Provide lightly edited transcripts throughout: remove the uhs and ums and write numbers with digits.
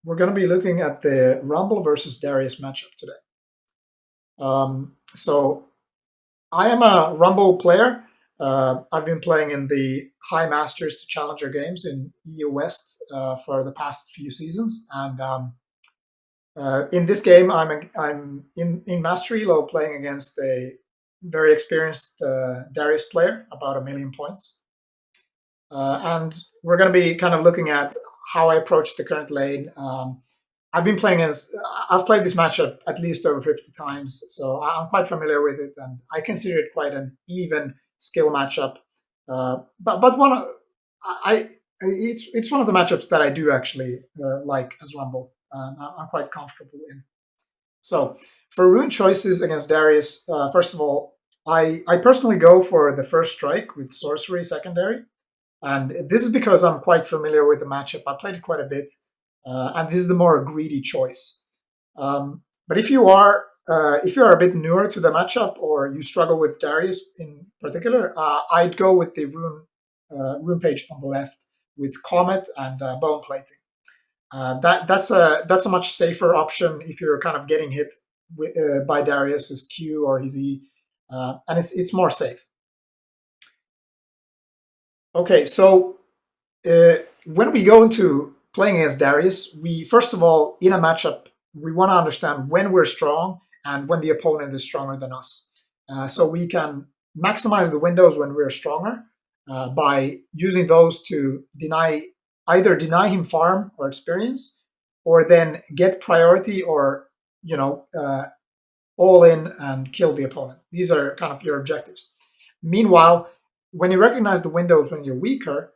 we're going to be looking at the Rumble versus Darius matchup today. So I am a Rumble player. I've been playing in the High Masters to Challenger games in EU West for the past few seasons, and in this game, I'm in Mastery Low playing against a very experienced Darius player, about 1,000,000 points. And we're going to be kind of looking at how I approach the current lane. I've played this matchup at least over 50 times, so I'm quite familiar with it, and I consider it quite an even skill matchup. But it's one of the matchups that I do actually like as Rumble. I'm quite comfortable in. So for rune choices against Darius, first of all, I personally go for the first strike with sorcery secondary. And this is because I'm quite familiar with the matchup. I played it quite a bit, and this is the more greedy choice. But if you are a bit newer to the matchup, or you struggle with Darius in particular, I'd go with the rune page on the left with Comet and Bone Plating. That's a much safer option if you're kind of getting hit by Darius's Q or his E, and it's more safe. Okay, so when we go into playing against Darius, we first of all, in a matchup, we want to understand when we're strong and when the opponent is stronger than us. So we can maximize the windows when we're stronger by using those to either deny him farm or experience, or then get priority or all in and kill the opponent. These are kind of your objectives. Meanwhile, when you recognize the windows when you're weaker,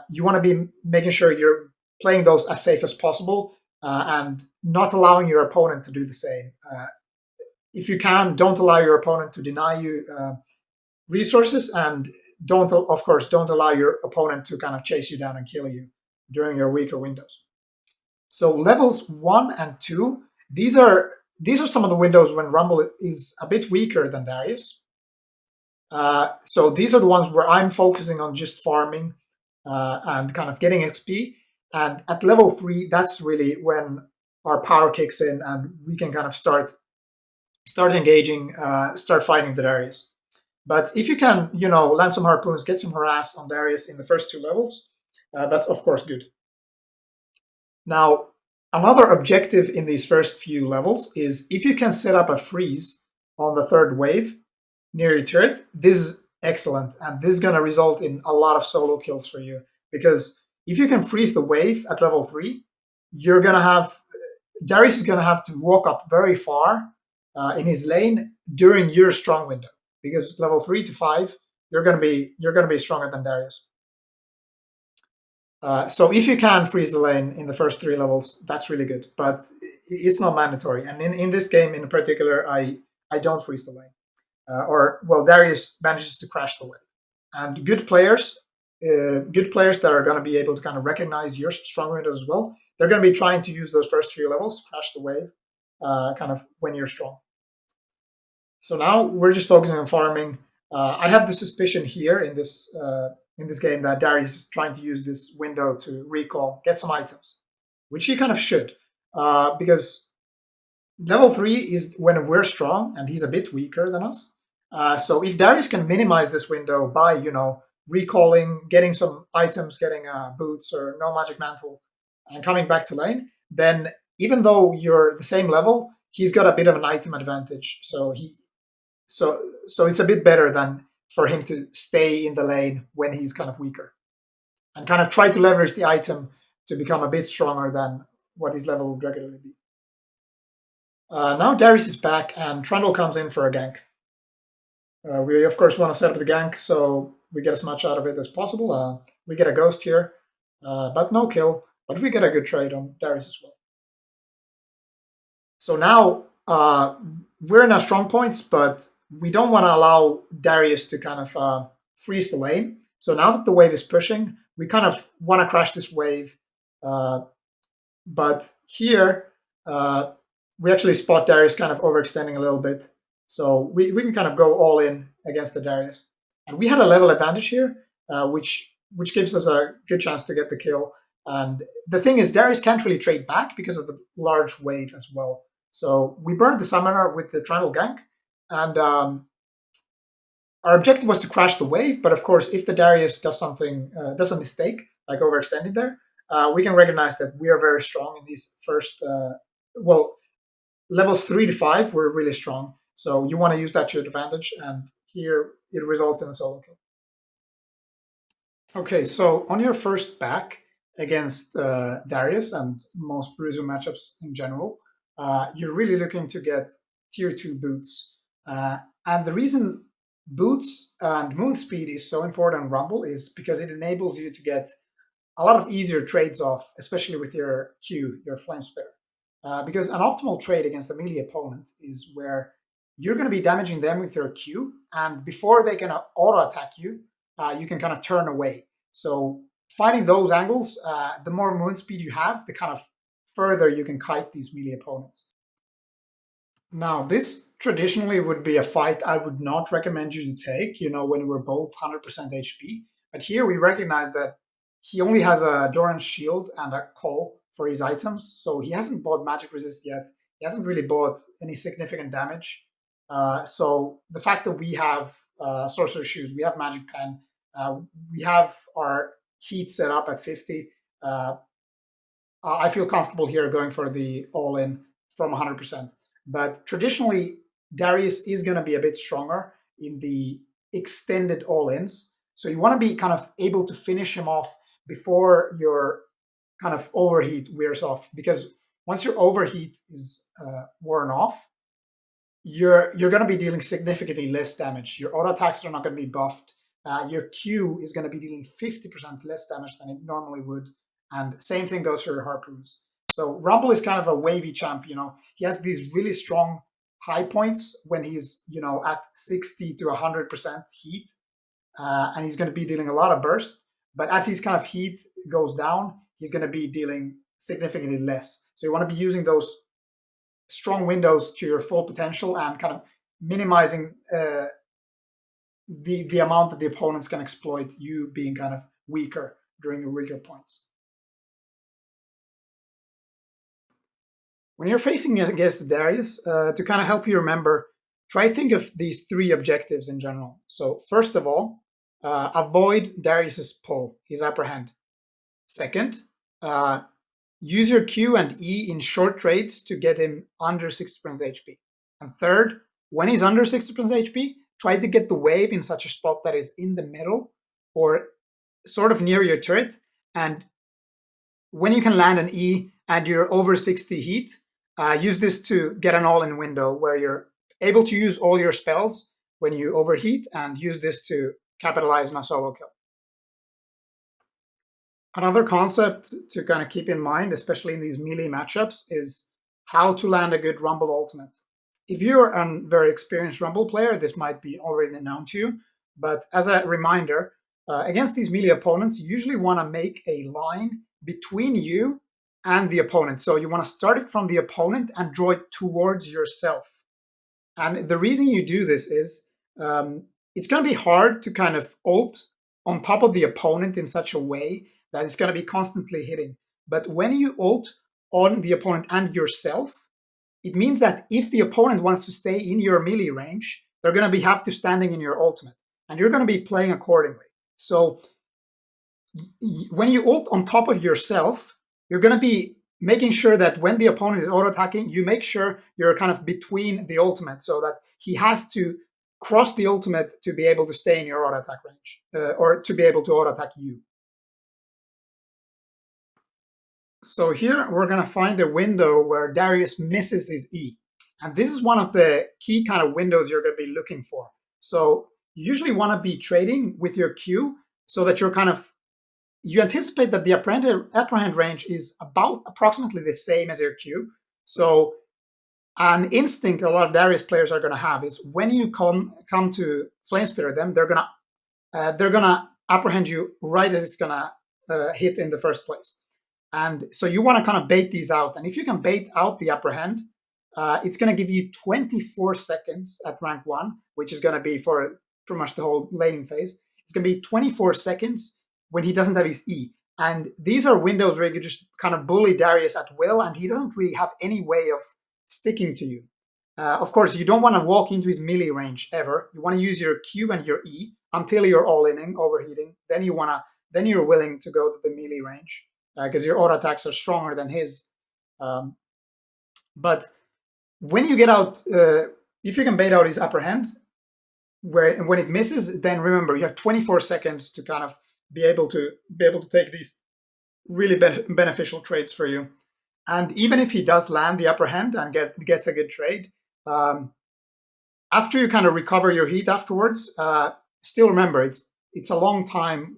you want to be making sure you're playing those as safe as possible and not allowing your opponent to do the same. If you can, don't allow your opponent to deny you resources, and don't allow your opponent to kind of chase you down and kill you during your weaker windows. So levels 1 and 2, these are some of the windows when Rumble is a bit weaker than Darius. So these are the ones where I'm focusing on just farming and kind of getting XP. And at level 3, that's really when our power kicks in and we can kind of start engaging, start fighting the Darius. But if you can, land some harpoons, get some harass on Darius in the first 2 levels, that's of course good. Now, another objective in these first few levels is if you can set up a freeze on the 3rd wave near your turret, this is excellent, and this is going to result in a lot of solo kills for you, because if you can freeze the wave at level 3, Darius is going to have to walk up very far in his lane during your strong window, because level 3 to 5 you're going to be stronger than Darius. So if you can freeze the lane in the first 3 levels, that's really good, but it's not mandatory. And in this game in particular, I don't freeze the lane. Darius manages to crash the wave. And good players that are going to be able to kind of recognize your strong windows as well, they're going to be trying to use those first few levels to crash the wave kind of when you're strong. So now we're just focusing on farming. I have the suspicion here in this game that Darius is trying to use this window to recall, get some items, which he kind of should, because level 3 is when we're strong and he's a bit weaker than us. So if Darius can minimize this window by, recalling, getting some items, getting boots or no magic mantle, and coming back to lane, then even though you're the same level, he's got a bit of an item advantage. So it's a bit better than for him to stay in the lane when he's kind of weaker, and kind of try to leverage the item to become a bit stronger than what his level would regularly be. Now Darius is back, and Trundle comes in for a gank. We, of course, want to set up the gank so we get as much out of it as possible. We get a ghost here, but no kill. But we get a good trade on Darius as well. So now we're in our strong points, but we don't want to allow Darius to kind of freeze the lane. So now that the wave is pushing, we kind of want to crash this wave. But here, we actually spot Darius kind of overextending a little bit. So we can kind of go all in against the Darius. And we had a level advantage here, which gives us a good chance to get the kill. And the thing is, Darius can't really trade back because of the large wave as well. So we burned the summoner with the tribal gank, and our objective was to crash the wave. But of course, if the Darius does something, does a mistake, like overextending there, we can recognize that we are very strong in these first, well, levels 3 to 5 were really strong. So you want to use that to your advantage, and here it results in a solo kill. Okay, so on your first back against Darius and most Bruiser matchups in general, you're really looking to get tier 2 boots. And the reason boots and move speed is so important in Rumble is because it enables you to get a lot of easier trades off, especially with your Q, your Flame Spitter. Because an optimal trade against a melee opponent is where you're going to be damaging them with your Q, and before they can auto attack you, you can kind of turn away. So finding those angles, the more movement speed you have, the kind of further you can kite these melee opponents. Now, this traditionally would be a fight I would not recommend you to take, when we're both 100% HP. But here we recognize that he only has a Doran's Shield and a Call for his items, so he hasn't bought Magic Resist yet. He hasn't really bought any significant damage. So the fact that we have Sorcerer's Shoes, we have Magic Pen, we have our heat set up at 50, I feel comfortable here going for the all-in from 100%. But traditionally, Darius is going to be a bit stronger in the extended all-ins. So you want to be kind of able to finish him off before your kind of overheat wears off. Because once your overheat is worn off, you're going to be dealing significantly less damage. Your auto attacks are not going to be buffed. Your Q is going to be dealing 50% less damage than it normally would. And same thing goes for your harpoons. So Rumble is kind of a wavy champ, He has these really strong high points when he's, at 60 to 100% heat. And he's going to be dealing a lot of burst. But as his kind of heat goes down, he's going to be dealing significantly less. So you want to be using those strong windows to your full potential and kind of minimizing the amount that the opponents can exploit you being kind of weaker during your weaker points. When you're facing against Darius, to kind of help you remember, try think of these 3 objectives in general. So first of all, avoid Darius's pull, his upper hand. Second, use your Q and E in short trades to get him under 60% HP. And third, when he's under 60% HP, try to get the wave in such a spot that is in the middle or sort of near your turret. And when you can land an E and you're over 60 heat, use this to get an all-in window where you're able to use all your spells when you overheat and use this to capitalize on a solo kill. Another concept to kind of keep in mind, especially in these melee matchups, is how to land a good Rumble ultimate. If you're a very experienced Rumble player, this might be already known to you. But as a reminder, against these melee opponents, you usually want to make a line between you and the opponent. So you want to start it from the opponent and draw it towards yourself. And the reason you do this is it's going to be hard to kind of ult on top of the opponent in such a way that it's going to be constantly hitting. But when you ult on the opponent and yourself, it means that if the opponent wants to stay in your melee range, they're going to have to standing in your ultimate, and you're going to be playing accordingly. So when you ult on top of yourself, you're going to be making sure that when the opponent is auto-attacking, you make sure you're kind of between the ultimate so that he has to cross the ultimate to be able to stay in your auto-attack range or to be able to auto-attack you. So here we're going to find a window where Darius misses his E. And this is one of the key kind of windows you're going to be looking for. So you usually want to be trading with your Q so that you're kind of, you anticipate that the upper hand range is about approximately the same as your Q. So an instinct a lot of Darius players are going to have is when you come to Flame Spitter them, they're gonna apprehend you right as it's gonna hit in the first place. And so you want to kind of bait these out. And if you can bait out the upper hand, it's going to give you 24 seconds at rank 1, which is going to be for pretty much the whole laning phase. It's going to be 24 seconds when he doesn't have his E. And these are windows where you just kind of bully Darius at will, and he doesn't really have any way of sticking to you. Of course, you don't want to walk into his melee range ever. You want to use your Q and your E until you're all-inning, overheating. Then you're willing to go to the melee range because your auto attacks are stronger than his. Um, but when you get out, if you can bait out his upper hand, when it misses, then remember you have 24 seconds to kind of be able to take these really beneficial trades for you. And even if he does land the upper hand and gets a good trade, after you kind of recover your heat afterwards, still remember it's a long time,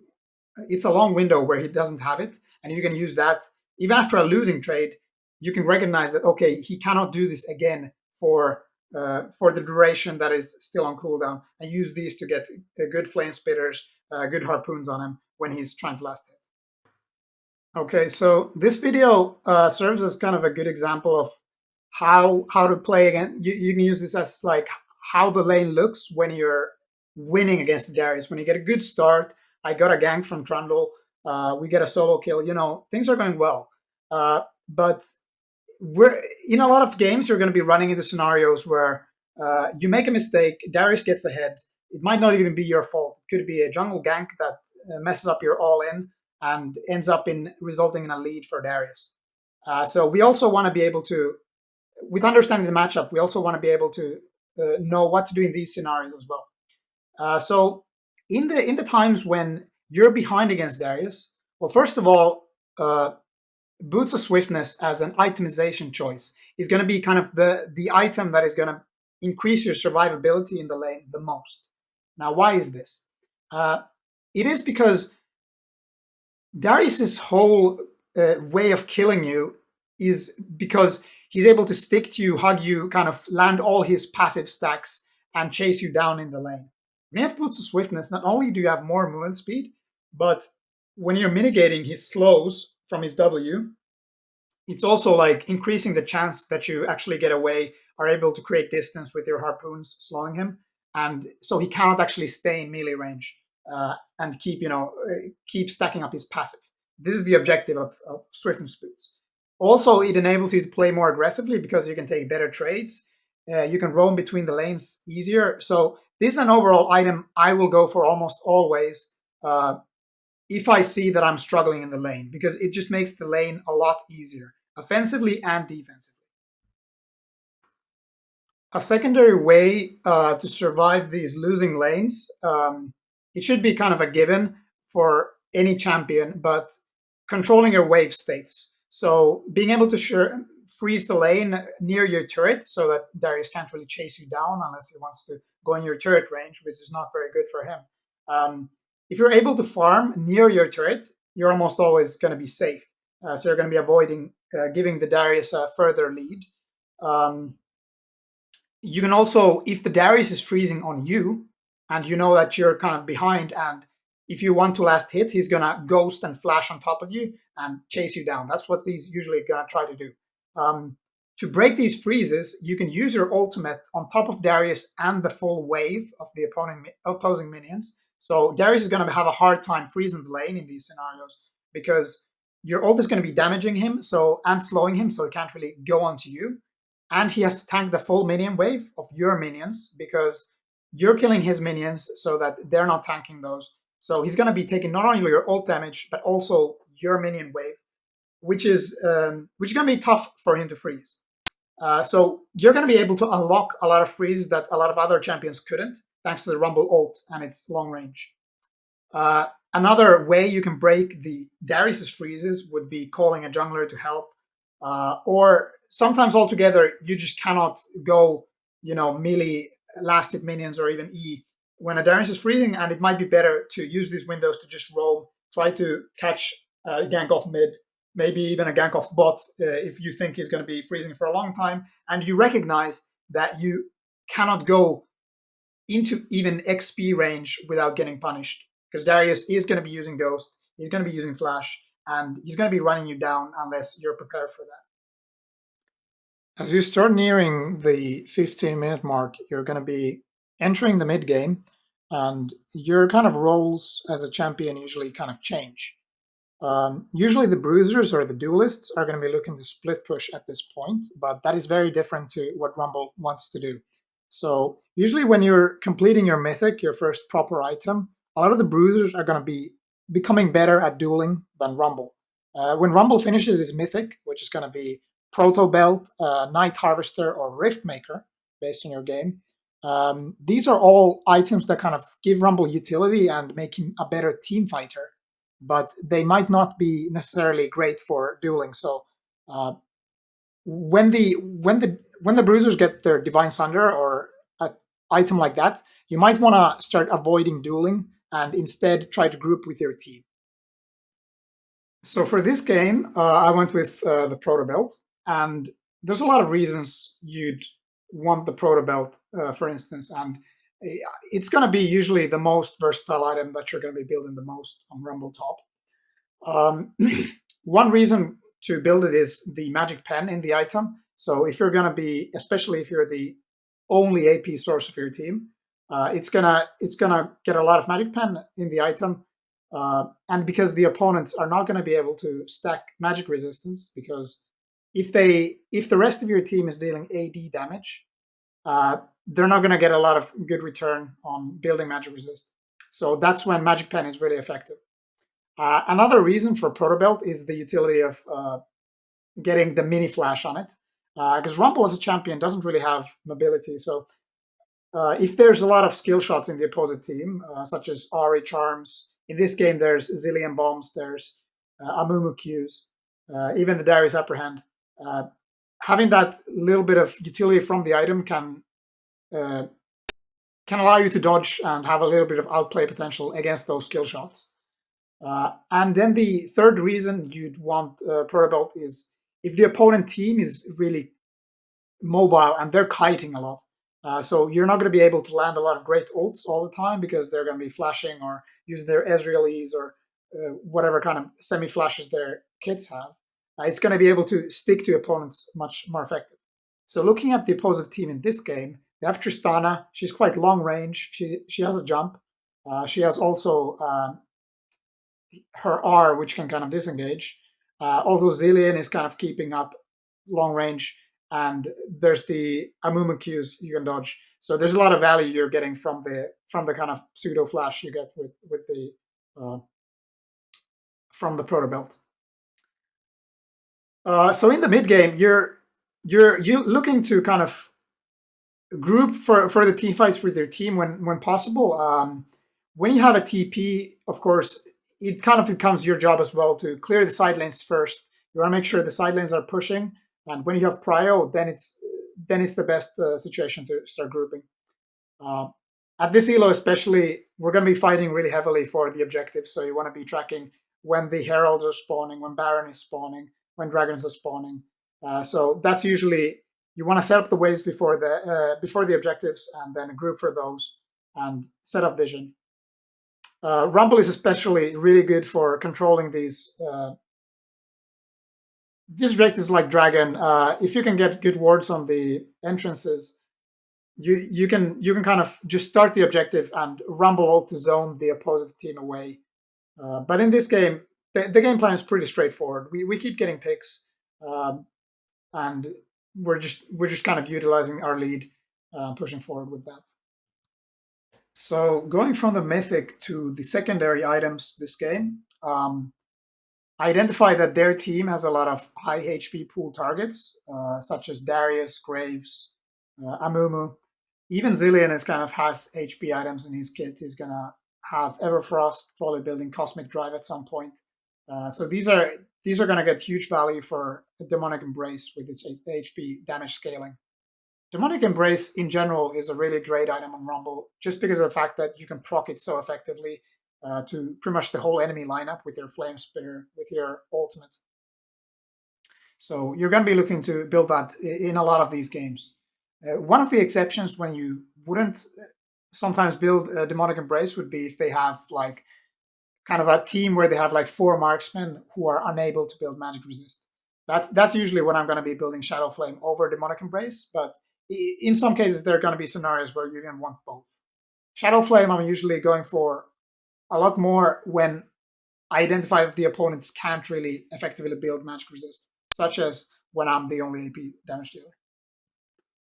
it's a long window where he doesn't have it, and you can use that even after a losing trade. You can recognize that okay, he cannot do this again for the duration that is still on cooldown, and use these to get good flame spitters, good harpoons on him when he's trying to last hit. Okay, so this video serves as kind of a good example of how to play again. You can use this as like how the lane looks when you're winning against Darius. When you get a good start, I got a gank from Trundle, we get a solo kill. You know, things are going well, but we're in a lot of games. You're going to be running into scenarios where you make a mistake, Darius gets ahead. It might not even be your fault. It could be a jungle gank that messes up your all-in and ends up in resulting in a lead for Darius. So we also want to be able to, with understanding the matchup, we also want to be able to know what to do in these scenarios as well. So in the times when you're behind against Darius, well, first of all, Boots of Swiftness as an itemization choice is going to be kind of the item that is going to increase your survivability in the lane the most. Now, why is this? It is because Darius's whole way of killing you is because he's able to stick to you, hug you, kind of land all his passive stacks and chase you down in the lane. When you have Boots of Swiftness, not only do you have more movement speed, but when you're mitigating his slows from his W, it's also like increasing the chance that you actually get away, are able to create distance with your harpoons, slowing him, and so he cannot actually stay in melee range and keep stacking up his passive. This is the objective of Swiftness Boots. Also, it enables you to play more aggressively because you can take better trades. You can roam between the lanes easier. So this is an overall item I will go for almost always if I see that I'm struggling in the lane, because it just makes the lane a lot easier, offensively and defensively. A secondary way to survive these losing lanes, it should be kind of a given for any champion, but controlling your wave states. So being able to freeze the lane near your turret so that Darius can't really chase you down unless he wants to go in your turret range, which is not very good for him. If you're able to farm near your turret, you're almost always going to be safe. So you're going to be avoiding giving the Darius a further lead. You can also, if the Darius is freezing on you, and you know that you're kind of behind, and if you want to last hit, he's going to ghost and flash on top of you and chase you down. That's what he's usually going to try to do. To break these freezes, you can use your ultimate on top of Darius and the full wave of the opposing minions. So Darius is going to have a hard time freezing the lane in these scenarios because your ult is going to be damaging him and slowing him, so he can't really go onto you. And he has to tank the full minion wave of your minions because you're killing his minions so that they're not tanking those. So he's going to be taking not only your ult damage, but also your minion wave, which is going to be tough for him to freeze. So you're going to be able to unlock a lot of freezes that a lot of other champions couldn't, thanks to the Rumble ult and its long range. Another way you can break the Darius's freezes would be calling a jungler to help, or sometimes altogether you just cannot go, melee last hit minions or even E when a Darius is freezing, and it might be better to use these windows to just roam, try to catch a gank off mid, maybe even a gank off bot if you think he's going to be freezing for a long time, and you recognize that you cannot go into even XP range without getting punished, because Darius is going to be using Ghost, he's going to be using Flash, and he's going to be running you down unless you're prepared for that. As you start nearing the 15-minute mark, you're going to be entering the mid game, and your kind of roles as a champion usually kind of change. Usually the bruisers or the duelists are going to be looking to split push at this point, but that is very different to what Rumble wants to do. So usually when you're completing your mythic, your first proper item, a lot of the bruisers are going to be becoming better at dueling than Rumble. When Rumble finishes his mythic, which is going to be Proto Belt, Night Harvester, or Rift Maker, based on your game, these are all items that kind of give Rumble utility and make him a better team fighter, but they might not be necessarily great for dueling. So uh, when the bruisers get their Divine Sunder or an item like that, you might want to start avoiding dueling and instead try to group with your team. So for this game, I went with the Proto Belt, and there's a lot of reasons you'd want the Proto Belt, for instance, and it's going to be usually the most versatile item that you're going to be building the most on Rumble Top. Um, one reason to build it is the magic pen in the item. So if you're gonna be, especially if you're the only AP source of your team, it's gonna get a lot of magic pen in the item, and because the opponents are not gonna be able to stack magic resistance, because if the rest of your team is dealing AD damage, uh, they're not gonna get a lot of good return on building magic resist. So that's when magic pen is really effective. Another reason for Protobelt is the utility of getting the mini flash on it, because Rumble as a champion doesn't really have mobility. So if there's a lot of skill shots in the opposite team, such as Ari charms, in this game there's Zillion bombs, there's Amumu Qs, even the Darius upper hand. Uh, Having that little bit of utility from the item uh, can allow you to dodge and have a little bit of outplay potential against those skill shots. And then the third reason you'd want Proto Belt is if the opponent team is really mobile and they're kiting a lot. So you're not going to be able to land a lot of great ults all the time because they're going to be flashing or using their Ezrealese or whatever kind of semi flashes their kits have. It's going to be able to stick to opponents much more effective. So looking at the opposite team in this game, they have Tristana. She's quite long range. She has a jump. She has also her R, which can kind of disengage. Also, Zillion is kind of keeping up long range, and there's the Amumu Qs you can dodge. So there's a lot of value you're getting from the kind of pseudo flash you get with the from the Proto Belt. So in the mid game, you're looking to kind of group for the team fights with your team when possible. When you have a TP, of course, it kind of becomes your job as well to clear the side lanes first. You want to make sure the side lanes are pushing, and when you have prio, then it's the best situation to start grouping. Uh, at this elo, especially, we're going to be fighting really heavily for the objectives, so you want to be tracking when the heralds are spawning, when Baron is spawning, when dragons are spawning. So that's usually you want to set up the waves before the objectives, and then group for those and set up vision. Rumble is especially really good for controlling these objectives like dragon. If you can get good wards on the entrances, you can kind of just start the objective and rumble ult to zone the opposite team away. But in this game, the game plan is pretty straightforward. We keep getting picks, um, and we're just kind of utilizing our lead, pushing forward with that. So going from the mythic to the secondary items this game, identify that their team has a lot of high HP pool targets, such as Darius, Graves, Amumu. Even Zillion is kind of has HP items in his kit. He's gonna have Everfrost, probably building Cosmic Drive at some point. So these are gonna get huge value for Demonic Embrace with its HP damage scaling. Demonic Embrace in general is a really great item on Rumble, just because of the fact that you can proc it so effectively to pretty much the whole enemy lineup with your Flame Spitter, with your ultimate. So you're going to be looking to build that in a lot of these games. One of the exceptions when you wouldn't sometimes build a Demonic Embrace would be if they have like kind of a team where they have like 4 marksmen who are unable to build magic resist. That's usually when I'm going to be building Shadow Flame over Demonic Embrace, but in some cases there are going to be scenarios where you're going to want both. Shadow Flame I'm usually going for a lot more when I identify that the opponents can't really effectively build magic resist, such as when I'm the only AP damage dealer.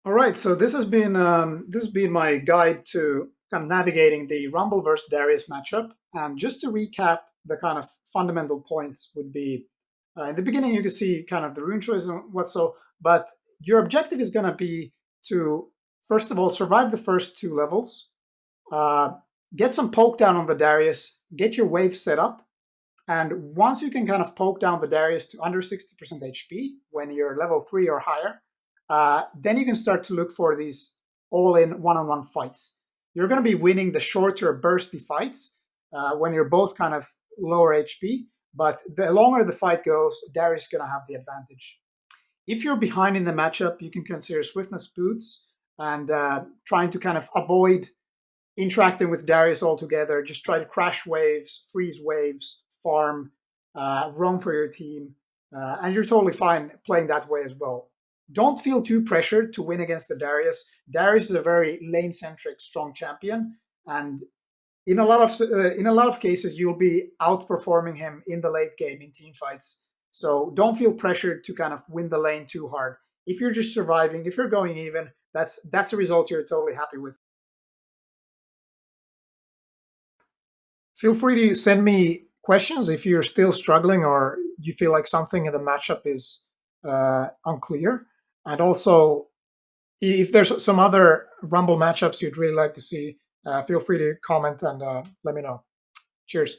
All right, so this has been my guide to kind of navigating the Rumble versus Darius matchup. And just to recap, the kind of fundamental points would be in the beginning you can see kind of the rune choice and what so, but your objective is going to be to first of all survive the first two levels, uh, get some poke down on the Darius, get your wave set up, and once you can kind of poke down the Darius to under 60% HP when you're level 3 or higher, then you can start to look for these all-in one-on-one fights. You're going to be winning the shorter bursty fights when you're both kind of lower HP, but the longer the fight goes, Darius is going to have the advantage. If you're behind in the matchup, you can consider Swiftness Boots and trying to kind of avoid interacting with Darius altogether. Just try to crash waves, freeze waves, farm, roam for your team, and you're totally fine playing that way as well. Don't feel too pressured to win against the Darius. Darius is a very lane-centric, strong champion, and in a lot of cases you'll be outperforming him in the late game in team fights. So don't feel pressured to kind of win the lane too hard. If you're just surviving, if you're going even, that's a result you're totally happy with. Feel free to send me questions if you're still struggling or you feel like something in the matchup is unclear. And also, if there's some other Rumble matchups you'd really like to see, feel free to comment and let me know. Cheers.